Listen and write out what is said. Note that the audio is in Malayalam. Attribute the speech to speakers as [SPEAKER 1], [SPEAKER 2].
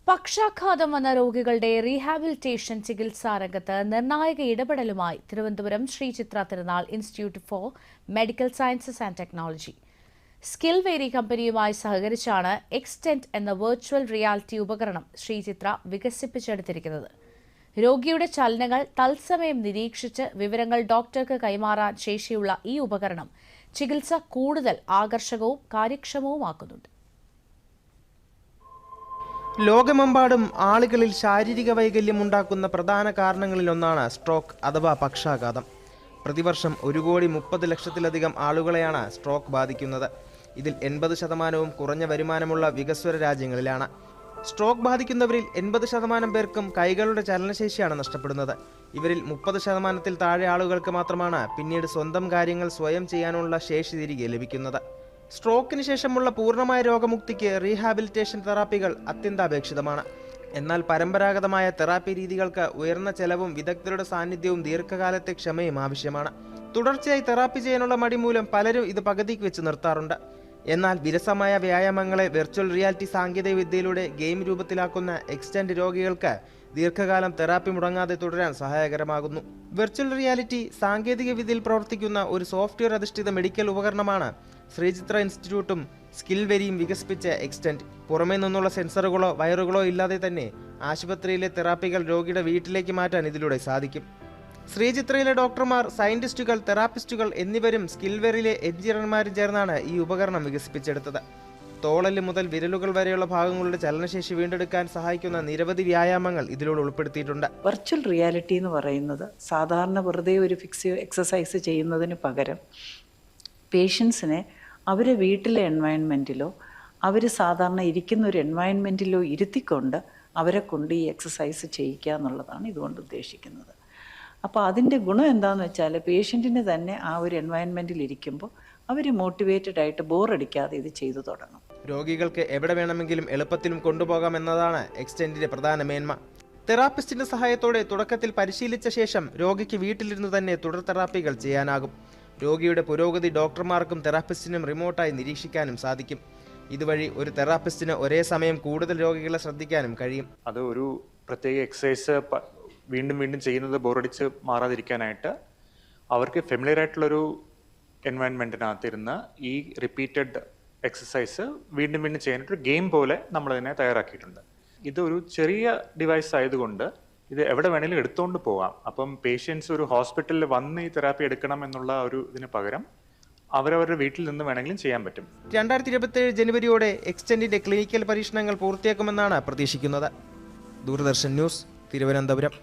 [SPEAKER 1] പക്ഷാഘാതം വന്ന രോഗികളുടെ റീഹാബിലിറ്റേഷൻ ചികിത്സാ രംഗത്ത് നിർണായക ഇടപെടലുമായി Thiruvananthapuram Sree Chitra Tirunal institute for medical sciences and technology Skillveri കമ്പനിയുമായി സഹകരിച്ചാണ് എക്സ്റ്റെന്റ് എന്ന വെർച്വൽ റിയാലിറ്റി ഉപകരണം ശ്രീ ചിത്ര വികസിപ്പിച്ചെടുത്തിരിക്കുന്നത്. രോഗിയുടെ ചലനങ്ങൾ തത്സമയം നിരീക്ഷിച്ച് വിവരങ്ങൾ ഡോക്ടർക്ക് കൈമാറാൻ ശേഷിയുള്ള ഈ ഉപകരണം ചികിത്സ കൂടുതൽ ആകർഷകവും കാര്യക്ഷമവുമാക്കുന്നുണ്ട്.
[SPEAKER 2] ലോകമെമ്പാടും ആളുകളിൽ ശാരീരിക വൈകല്യം ഉണ്ടാക്കുന്ന പ്രധാന കാരണങ്ങളിലൊന്നാണ് സ്ട്രോക്ക് അഥവാ പക്ഷാഘാതം. പ്രതിവർഷം 1,30,00,000-ലധികം ആളുകളെയാണ് സ്ട്രോക്ക് ബാധിക്കുന്നത്. ഇതിൽ 80% കുറഞ്ഞ വരുമാനമുള്ള വികസ്വര രാജ്യങ്ങളിലാണ്. സ്ട്രോക്ക് ബാധിക്കുന്നവരിൽ 80% പേർക്കും കൈകളുടെ ചലനശേഷിയാണ് നഷ്ടപ്പെടുന്നത്. ഇവരിൽ 30%-ൽ താഴെ ആളുകൾക്ക് മാത്രമാണ് പിന്നീട് സ്വന്തം കാര്യങ്ങൾ സ്വയം ചെയ്യാനുള്ള ശേഷി തിരികെ ലഭിക്കുന്നത്. സ്ട്രോക്കിന് ശേഷമുള്ള പൂർണ്ണമായ രോഗമുക്തിക്ക് റീഹാബിലിറ്റേഷൻ തെറാപ്പികൾ അത്യന്താപേക്ഷിതമാണ്. എന്നാൽ പരമ്പരാഗതമായ തെറാപ്പി രീതികൾക്ക് ഉയർന്ന ചെലവും വിദഗ്ധരുടെ സാന്നിധ്യവും ദീർഘകാലത്തെ ക്ഷമയും ആവശ്യമാണ്. തുടർച്ചയായി തെറാപ്പി ചെയ്യാനുള്ള മടി മൂലം പലരും ഇത് പകുതിക്ക് വെച്ച് നിർത്താറുണ്ട്. എന്നാൽ വിരസമായ വ്യായാമങ്ങളെ വെർച്വൽ റിയാലിറ്റി സാങ്കേതിക വിദ്യയിലൂടെ ഗെയിം രൂപത്തിലാക്കുന്ന എക്സ്റ്റെന്റ് രോഗികൾക്ക് ദീർഘകാലം തെറാപ്പി മുടങ്ങാതെ തുടരാൻ സഹായകരമാകുന്നു. വെർച്വൽ റിയാലിറ്റി സാങ്കേതിക വിദ്യയിൽ പ്രവർത്തിക്കുന്ന ഒരു സോഫ്റ്റ്വെയർ അധിഷ്ഠിത മെഡിക്കൽ ഉപകരണമാണ് ശ്രീചിത്ര ഇൻസ്റ്റിറ്റ്യൂട്ടും സ്കിൽ വെരിയും വികസിപ്പിച്ച എക്സ്റ്റെന്റ്. പുറമേ നിന്നുള്ള സെൻസറുകളോ വയറുകളോ ഇല്ലാതെ തന്നെ ആശുപത്രിയിലെ തെറാപ്പികൾ രോഗിയുടെ വീട്ടിലേക്ക് മാറ്റാൻ ഇതിലൂടെ സാധിക്കും. ശ്രീചിത്രയിലെ ഡോക്ടർമാർ, സയന്റിസ്റ്റുകൾ, തെറാപ്പിസ്റ്റുകൾ എന്നിവരും സ്കിൽവെറിലെ എഞ്ചിനീയർമാരും ചേർന്നാണ് ഈ ഉപകരണം വികസിപ്പിച്ചെടുത്തത്. തോളല് മുതൽ വിരലുകൾ വരെയുള്ള ഭാഗങ്ങളുടെ ചലനശേഷി വീണ്ടെടുക്കാൻ സഹായിക്കുന്ന നിരവധി വ്യായാമങ്ങൾ ഇതിലൂടെ ഉൾപ്പെടുത്തിയിട്ടുണ്ട്.
[SPEAKER 3] വെർച്വൽ റിയാലിറ്റി എന്ന് പറയുന്നത് സാധാരണ വെറുതെ ഒരു എക്സസൈസ് ചെയ്യുന്നതിന് പകരം പേഷ്യൻസിനെ അവരെ വീട്ടിലെ എൻവയൺമെൻറ്റിലോ അവർ സാധാരണ ഇരിക്കുന്ന ഒരു എൻവയൺമെൻറ്റിലോ ഇരുത്തിക്കൊണ്ട് അവരെ കൊണ്ട് ഈ എക്സസൈസ് ചെയ്യിക്കുക എന്നുള്ളതാണ് ഇതുകൊണ്ട് ഉദ്ദേശിക്കുന്നത്. അപ്പോൾ അതിൻ്റെ ഗുണം എന്താണെന്ന് വെച്ചാൽ പേഷ്യൻറ്റിന് തന്നെ ആ ഒരു എൻവയൺമെൻറ്റിൽ ഇരിക്കുമ്പോൾ അവർ മോട്ടിവേറ്റഡ് ആയിട്ട് ബോറടിക്കാതെ ഇത് ചെയ്തു തുടങ്ങും.
[SPEAKER 2] രോഗികൾക്ക് എവിടെ വേണമെങ്കിലും എളുപ്പത്തിലും കൊണ്ടുപോകാമെന്നതാണ് എക്സ്റ്റെന്റിന്റെ പ്രധാന മേന്മ. തെറാപ്പിസ്റ്റിന്റെ സഹായത്തോടെ തുടക്കത്തിൽ പരിശീലിച്ച ശേഷം രോഗിക്ക് വീട്ടിലിരുന്ന് തന്നെ തുടർ തെറാപ്പികൾ ചെയ്യാനാകും. രോഗിയുടെ പുരോഗതി ഡോക്ടർമാർക്കും തെറാപ്പിസ്റ്റിനും റിമോട്ടായി നിരീക്ഷിക്കാനും സാധിക്കും. ഇതുവഴി ഒരു തെറാപ്പിസ്റ്റിന് ഒരേ സമയം കൂടുതൽ രോഗികളെ ശ്രദ്ധിക്കാനും കഴിയും.
[SPEAKER 4] അത് ഒരു പ്രത്യേക എക്സസൈസ് വീണ്ടും വീണ്ടും ചെയ്യുന്നത് ബോറടിച്ച് മാറാതിരിക്കാനായിട്ട് അവർക്ക് ഫെമിലിയർ ആയിട്ടുള്ളൊരു എൻവയൺമെൻറ്റിനകത്തിരുന്ന് ഈ റിപ്പീറ്റഡ് എക്സസൈസ് വീണ്ടും വീണ്ടും ചെയ്യാനായിട്ടൊരു ഗെയിം പോലെ നമ്മളതിനെ തയ്യാറാക്കിയിട്ടുണ്ട്. ഇതൊരു ചെറിയ ഡിവൈസ് ആയതുകൊണ്ട് ഇത് എവിടെ വേണമെങ്കിലും എടുത്തുകൊണ്ട് പോകാം. അപ്പം പേഷ്യൻസ് ഒരു ഹോസ്പിറ്റലിൽ വന്ന് ഈ തെറാപ്പി എടുക്കണം എന്നുള്ള ഒരു ഇതിന് പകരം അവരവരുടെ വീട്ടിൽ നിന്ന് വേണമെങ്കിലും ചെയ്യാൻ പറ്റും.
[SPEAKER 2] 2027 ജനുവരിയോടെ എക്സ്റ്റെന്റിന്റെ ക്ലിനിക്കൽ പരീക്ഷണങ്ങൾ പൂർത്തിയാക്കുമെന്നാണ് പ്രതീക്ഷിക്കുന്നത്. ദൂരദർശൻ ന്യൂസ്, തിരുവനന്തപുരം.